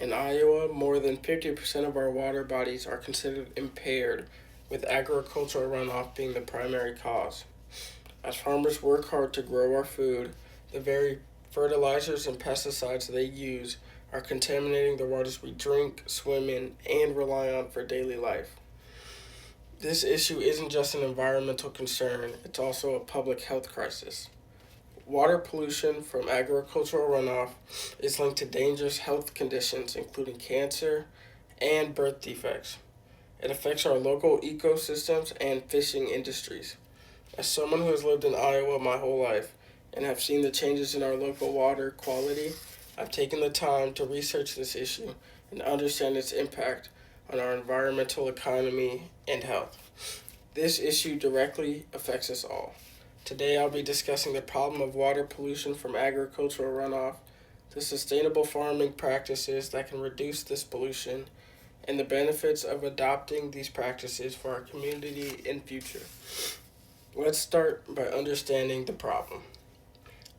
In Iowa, more than 50% of our water bodies are considered impaired, with agricultural runoff being the primary cause. As farmers work hard to grow our food, the very fertilizers and pesticides they use are contaminating the waters we drink, swim in, and rely on for daily life. This issue isn't just an environmental concern, it's also a public health crisis. Water pollution from agricultural runoff is linked to dangerous health conditions, including cancer and birth defects. It affects our local ecosystems and fishing industries. As someone who has lived in Iowa my whole life and have seen the changes in our local water quality, I've taken the time to research this issue and understand its impact on our environmental economy and health. This issue directly affects us all. Today I'll be discussing the problem of water pollution from agricultural runoff, the sustainable farming practices that can reduce this pollution, and the benefits of adopting these practices for our community and future. Let's start by understanding the problem.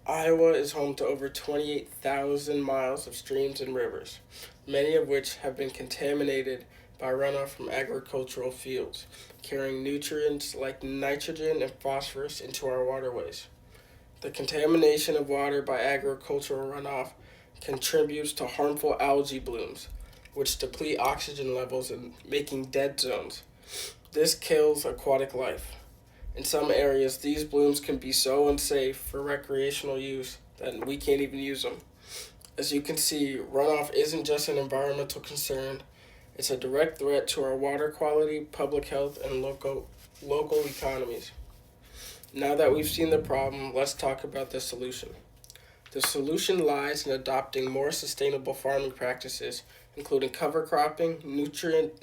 Iowa is home to over 28,000 miles of streams and rivers, many of which have been contaminated by runoff from agricultural fields, carrying nutrients like nitrogen and phosphorus into our waterways. The contamination of water by agricultural runoff contributes to harmful algae blooms, which deplete oxygen levels and making dead zones. This kills aquatic life. In some areas, these blooms can be so unsafe for recreational use that we can't even use them. As you can see, runoff isn't just an environmental concern, it's a direct threat to our water quality, public health, and local economies. Now that we've seen the problem, let's talk about the solution. The solution lies in adopting more sustainable farming practices, including cover cropping, nutrient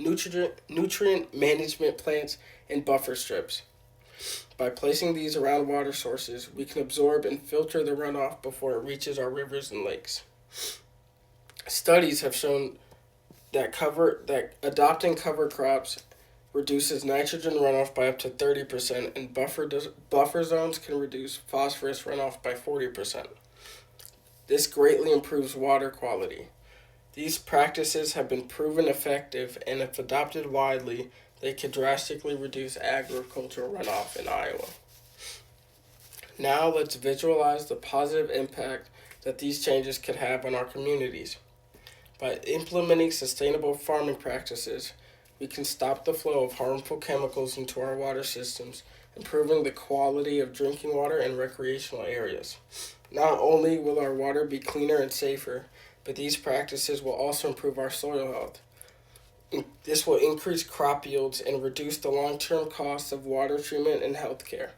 management plants, and buffer strips. By placing these around water sources, we can absorb and filter the runoff before it reaches our rivers and lakes. Studies have shown that adopting cover crops reduces nitrogen runoff by up to 30%, and buffer zones can reduce phosphorus runoff by 40%. This greatly improves water quality. These practices have been proven effective, and if adopted widely, they could drastically reduce agricultural runoff in Iowa. Now let's visualize the positive impact that these changes could have on our communities. By implementing sustainable farming practices, we can stop the flow of harmful chemicals into our water systems, improving the quality of drinking water in recreational areas. Not only will our water be cleaner and safer, but these practices will also improve our soil health. This will increase crop yields and reduce the long-term costs of water treatment and healthcare.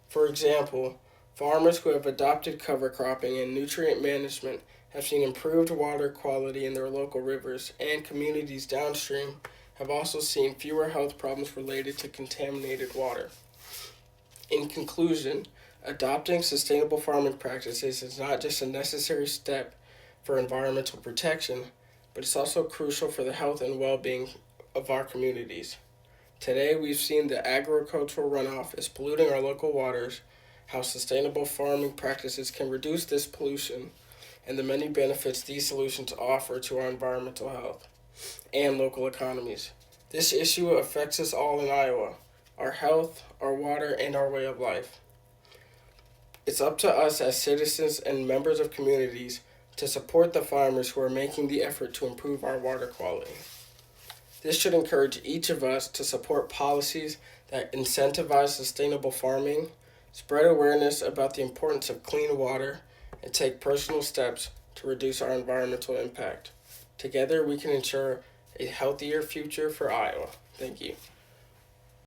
For example, farmers who have adopted cover cropping and nutrient management have seen improved water quality in their local rivers, and communities downstream have also seen fewer health problems related to contaminated water. In conclusion, adopting sustainable farming practices is not just a necessary step for environmental protection, but it's also crucial for the health and well-being of our communities. Today, we've seen that agricultural runoff is polluting our local waters, how sustainable farming practices can reduce this pollution, and the many benefits these solutions offer to our environmental health and local economies. This issue affects us all in Iowa, our health, our water, and our way of life. It's up to us as citizens and members of communities to support the farmers who are making the effort to improve our water quality. This should encourage each of us to support policies that incentivize sustainable farming, spread awareness about the importance of clean water, and take personal steps to reduce our environmental impact. Together, we can ensure a healthier future for Iowa. Thank you.